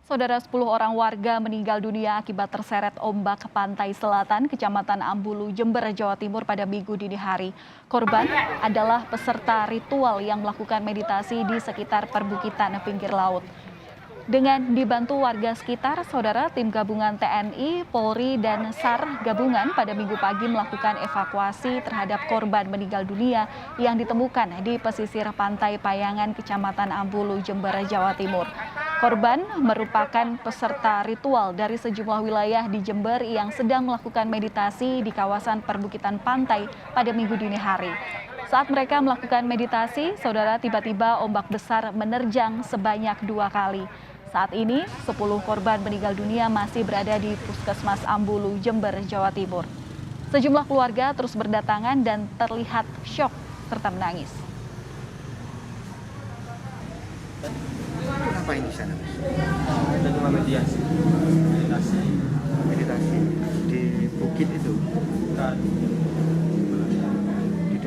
Saudara 10 orang warga meninggal dunia akibat terseret ombak ke pantai selatan Kecamatan Ambulu, Jember, Jawa Timur pada Minggu dini hari. Korban adalah peserta ritual yang melakukan meditasi di sekitar perbukitan pinggir laut. Dengan dibantu warga sekitar, saudara, tim gabungan TNI, Polri, dan SAR gabungan pada Minggu pagi melakukan evakuasi terhadap korban meninggal dunia yang ditemukan di pesisir pantai Payangan, Kecamatan Ambulu, Jember, Jawa Timur. Korban merupakan peserta ritual dari sejumlah wilayah di Jember yang sedang melakukan meditasi di kawasan perbukitan pantai pada Minggu dini hari. Saat mereka melakukan meditasi, saudara, tiba-tiba ombak besar menerjang sebanyak 2 kali. Saat ini, 10 korban meninggal dunia masih berada di Puskesmas Ambulu, Jember, Jawa Timur. Sejumlah keluarga terus berdatangan dan terlihat syok serta menangis. Itu ngapain di sana? Kita cuma meditasi Di bukit itu. kan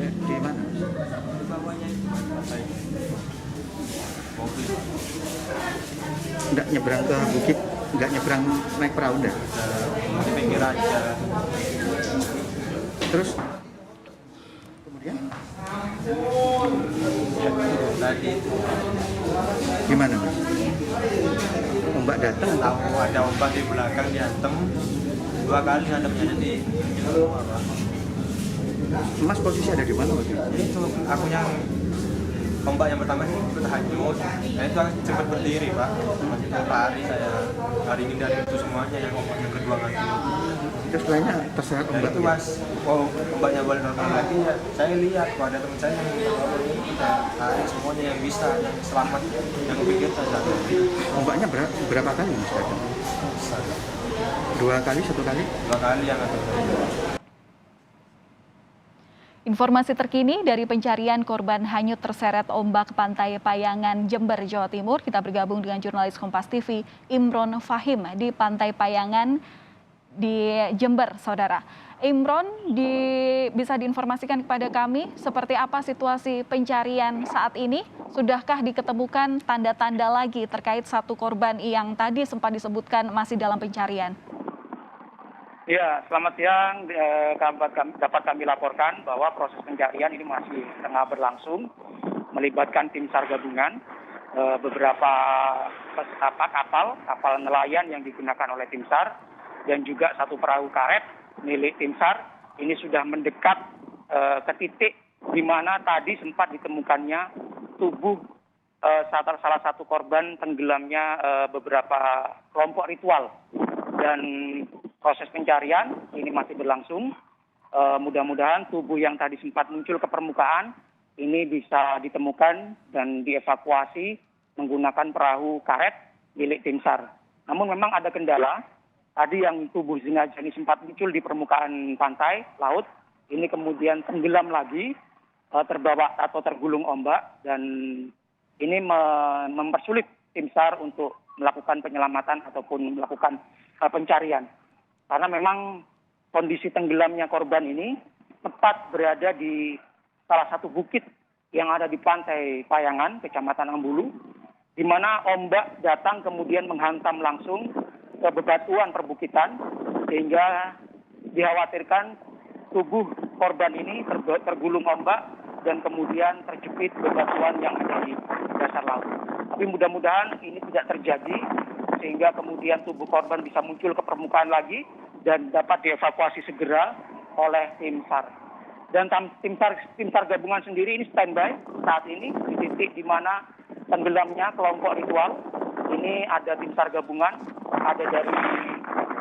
Di mana? di bawahnya itu pantai mobil Enggak nyebrang ke bukit, enggak nyebrang naik perahu enggak? di pinggir aja. Terus kemudian Ya, tadi itu gimana, Mas? Ombak datang tahu ada ombak di belakang diantem 2 kali hadapnya jadi apa Mas posisi ada di mana waktu itu? itu aku yang ombak yang pertama ini bertahajud, saya itu cepat berdiri pak, masih lari saya hari ini dari itu semuanya yang ombak yang kedua kali. Terus lainnya terseret Dan ombak itu pas ombaknya boleh normal lagi ya, saya lihat kok ada teman saya yang udah lari semuanya yang bisa, yang selamat, yang kepikir saya Ombaknya berapa kali, Mas, datang? 2 kali, 1 kali? 2 kali yang ada. Informasi terkini dari pencarian korban hanyut terseret ombak pantai Payangan, Jember, Jawa Timur. Kita bergabung dengan jurnalis Kompas TV Imron Fahim di Pantai Payangan di Jember, saudara. Imron, bisa diinformasikan kepada kami seperti apa situasi pencarian saat ini? Sudahkah diketemukan tanda-tanda lagi terkait satu korban yang tadi sempat disebutkan masih dalam pencarian? Ya, selamat siang. Dapat kami laporkan bahwa proses pencarian ini masih tengah berlangsung, melibatkan tim SAR gabungan, beberapa kapal nelayan yang digunakan oleh tim SAR, dan juga 1 perahu karet milik tim SAR. Ini sudah mendekat ke titik di mana tadi sempat ditemukannya tubuh salah satu korban tenggelamnya beberapa kelompok ritual. Dan proses pencarian ini masih berlangsung. Mudah-mudahan tubuh yang tadi sempat muncul ke permukaan ini bisa ditemukan dan dievakuasi menggunakan perahu karet milik tim SAR. Namun memang ada kendala. Tadi yang tubuh jenazah ini sempat muncul di permukaan pantai laut, ini kemudian tenggelam lagi, terbawa atau tergulung ombak, dan ini mempersulit tim SAR untuk melakukan penyelamatan ataupun melakukan pencarian. Karena memang kondisi tenggelamnya korban ini tepat berada di salah satu bukit yang ada di pantai Payangan, Kecamatan Ambulu, di mana ombak datang kemudian menghantam langsung ke bebatuan perbukitan, sehingga dikhawatirkan tubuh korban ini tergulung ombak dan kemudian terjepit bebatuan yang ada di dasar laut. Tapi mudah-mudahan ini tidak terjadi, sehingga kemudian tubuh korban bisa muncul ke permukaan lagi dan dapat dievakuasi segera oleh tim SAR. Dan tim SAR gabungan sendiri ini standby saat ini di titik di mana tenggelamnya kelompok ritual. Ini ada tim SAR gabungan, ada dari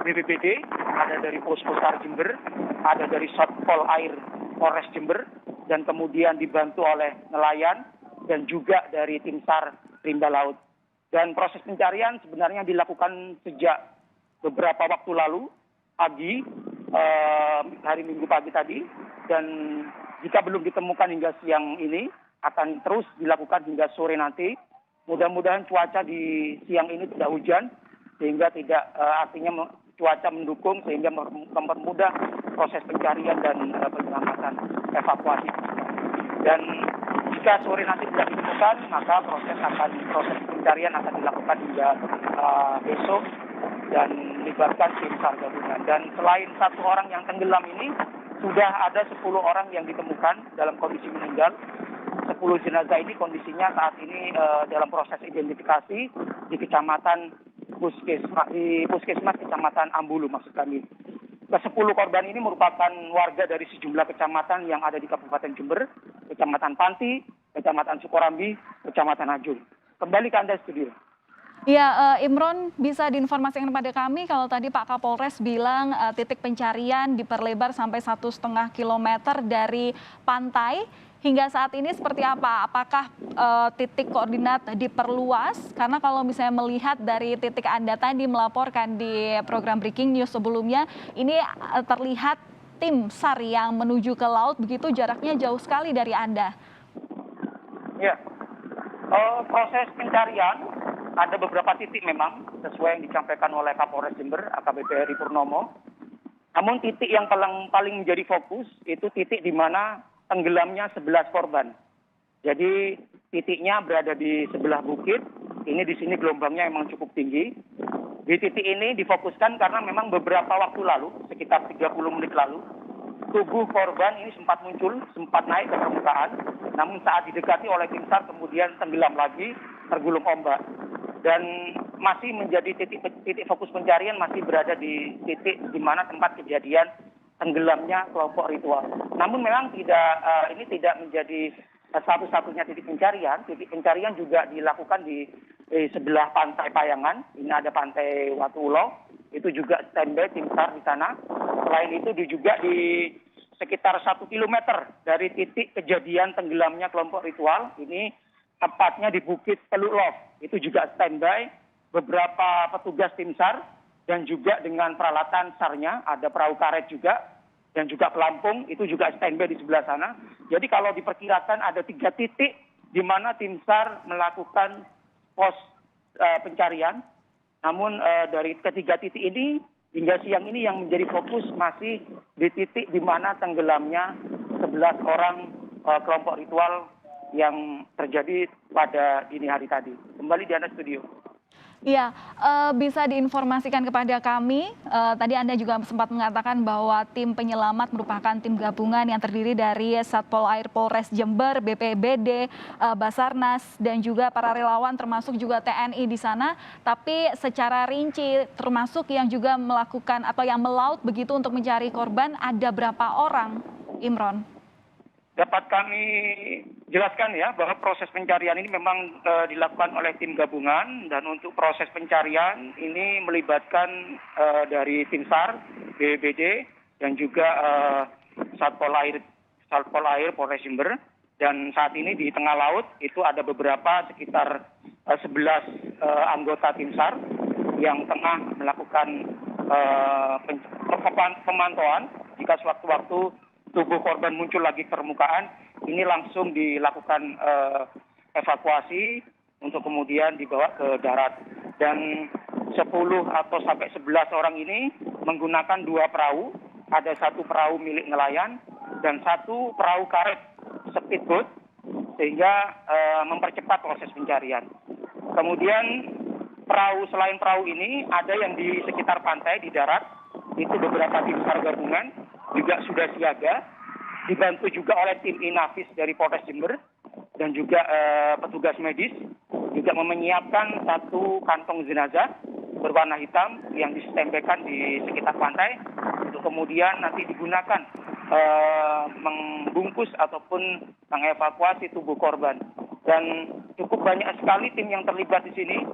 BPBD, ada dari Posko SAR Jember, ada dari Satpol Air Polres Jember, dan kemudian dibantu oleh nelayan dan juga dari tim SAR Rimba Laut. Dan proses pencarian sebenarnya dilakukan sejak beberapa waktu lalu, pagi, hari Minggu pagi tadi, dan jika belum ditemukan hingga siang ini, akan terus dilakukan hingga sore nanti. Mudah-mudahan cuaca di siang ini tidak hujan, sehingga artinya cuaca mendukung, sehingga mempermudah proses pencarian dan penyelamatan evakuasi. Dan Jika sore nanti tidak ditemukan, maka proses pencarian akan dilakukan hingga besok dan melibatkan tim SAR gabungan. Dan selain 1 orang yang tenggelam ini, sudah ada 10 orang yang ditemukan dalam kondisi meninggal. 10 jenazah ini kondisinya saat ini dalam proses identifikasi di Puskesmas Kecamatan Ambulu maksud kami. Ke-10 korban ini merupakan warga dari sejumlah kecamatan yang ada di Kabupaten Jember, Kecamatan Panti, Kecamatan Sukorambi, Kecamatan Ajung. Kembali ke Anda studio. Ya, Imron, bisa diinformasikan kepada kami kalau tadi Pak Kapolres bilang titik pencarian diperlebar sampai 1,5 kilometer dari pantai. Hingga saat ini seperti apa? Apakah titik koordinat diperluas? Karena kalau misalnya melihat dari titik Anda tadi melaporkan di program Breaking News sebelumnya, ini terlihat tim SAR yang menuju ke laut, begitu jaraknya jauh sekali dari Anda. Ya, proses pencarian ada beberapa titik memang sesuai yang disampaikan oleh Kapolres Jember AKBP Heri Purnomo. Namun titik yang paling menjadi fokus itu titik di mana tenggelamnya 11 korban. Jadi titiknya berada di sebelah bukit. Ini di sini gelombangnya memang cukup tinggi. Di titik ini difokuskan karena memang beberapa waktu lalu, sekitar 30 menit lalu, tubuh korban ini sempat muncul, sempat naik ke permukaan. Namun saat didekati oleh tim SAR kemudian tenggelam lagi, tergulung ombak. Dan masih menjadi titik fokus pencarian masih berada di titik di mana tempat kejadian tenggelamnya kelompok ritual. Namun memang ini tidak menjadi satu-satunya titik pencarian. Titik pencarian juga dilakukan di sebelah pantai Payangan. Ini ada pantai Watulo. Itu juga standby tim SAR di sana. Selain itu juga di sekitar 1 kilometer dari titik kejadian tenggelamnya kelompok ritual. Ini tepatnya di Bukit Teluk Love. Itu juga standby beberapa petugas tim SAR dan juga dengan peralatan SAR-nya, ada perahu karet juga dan juga pelampung itu juga standby di sebelah sana. Jadi kalau diperkirakan ada 3 titik di mana tim SAR melakukan pos pencarian. Namun dari ketiga titik ini hingga siang ini yang menjadi fokus masih di titik di mana tenggelamnya 11 orang kelompok ritual yang terjadi pada dini hari tadi. Kembali di Anda studio. Iya, bisa diinformasikan kepada kami, tadi Anda juga sempat mengatakan bahwa tim penyelamat merupakan tim gabungan yang terdiri dari Satpol Air Polres Jember, BPBD, Basarnas, dan juga para relawan termasuk juga TNI di sana. Tapi secara rinci termasuk yang juga melakukan atau yang melaut begitu untuk mencari korban, ada berapa orang, Imron? Dapat kami jelaskan ya bahwa proses pencarian ini memang dilakukan oleh tim gabungan dan untuk proses pencarian ini melibatkan dari tim SAR, BPBD dan juga Satpol Air Polres Jember. Dan saat ini di tengah laut itu ada beberapa sekitar 11 anggota tim SAR yang tengah melakukan pemantauan jika sewaktu-waktu tubuh korban muncul lagi ke permukaan, ini langsung dilakukan evakuasi untuk kemudian dibawa ke darat. Dan 10 atau sampai 11 orang ini menggunakan 2 perahu, ada 1 perahu milik nelayan dan 1 perahu karet speedboat, sehingga mempercepat proses pencarian. Kemudian selain perahu ini ada yang di sekitar pantai di darat, itu beberapa tim SAR gabungan juga sudah siaga, dibantu juga oleh tim Inavis dari Polres Jember dan juga petugas medis juga menyiapkan 1 kantong jenazah berwarna hitam yang distempekan di sekitar pantai untuk kemudian nanti digunakan membungkus ataupun mengevakuasi tubuh korban. Dan cukup banyak sekali tim yang terlibat di sini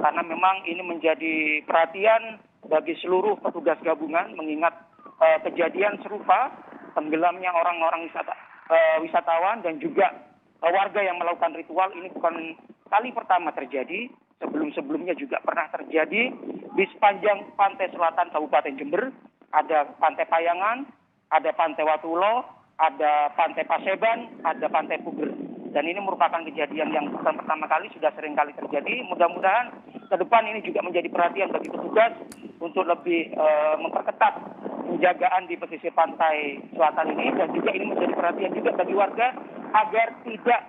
karena memang ini menjadi perhatian bagi seluruh petugas gabungan mengingat kejadian serupa tenggelamnya orang-orang wisatawan dan juga warga yang melakukan ritual ini bukan kali pertama terjadi. Sebelum-sebelumnya juga pernah terjadi di sepanjang pantai selatan Kabupaten Jember. Ada pantai Payangan, ada pantai Watulo, ada pantai Paseban, ada pantai Puger. Dan ini merupakan kejadian yang bukan pertama kali, sudah sering kali terjadi. Mudah-mudahan ke depan ini juga menjadi perhatian bagi petugas untuk lebih memperketat penjagaan di pesisir pantai selatan ini, dan juga ini menjadi perhatian juga bagi warga agar tidak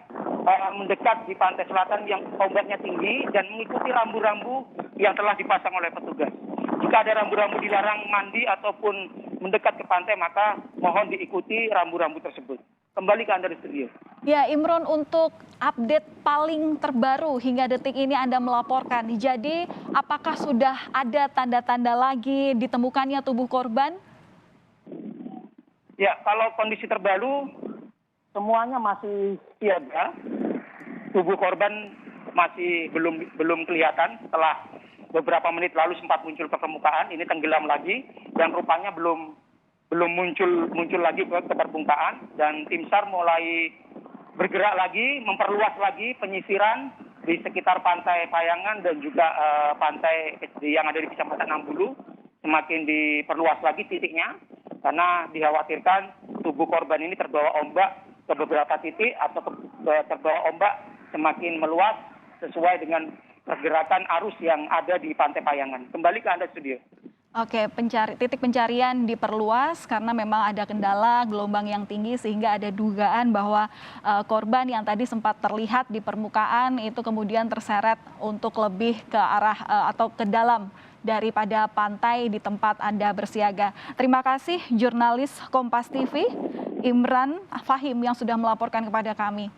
mendekat di pantai selatan yang ombaknya tinggi dan mengikuti rambu-rambu yang telah dipasang oleh petugas. Jika ada rambu-rambu dilarang mandi ataupun mendekat ke pantai, maka mohon diikuti rambu-rambu tersebut. Kembali ke Anda di studio. Ya, Imron, untuk update paling terbaru hingga detik ini Anda melaporkan. Jadi, apakah sudah ada tanda-tanda lagi ditemukannya tubuh korban? Ya, kalau kondisi terbaru semuanya masih siaga. Tubuh korban masih belum kelihatan. Setelah beberapa menit lalu sempat muncul ke permukaan, ini tenggelam lagi dan rupanya belum muncul lagi ke permukaan, dan tim SAR mulai bergerak lagi, memperluas lagi penyisiran di sekitar pantai Payangan dan juga pantai yang ada di Kecamatan Ambulu. Semakin diperluas lagi titiknya karena dikhawatirkan tubuh korban ini terbawa ombak ke beberapa titik atau terbawa ombak semakin meluas sesuai dengan pergerakan arus yang ada di pantai Payangan. Kembali ke Anda studio. Oke, titik pencarian diperluas karena memang ada kendala gelombang yang tinggi sehingga ada dugaan bahwa korban yang tadi sempat terlihat di permukaan itu kemudian terseret untuk lebih ke arah atau ke dalam daripada pantai di tempat Anda bersiaga. Terima kasih jurnalis Kompas TV Imran Fahim yang sudah melaporkan kepada kami.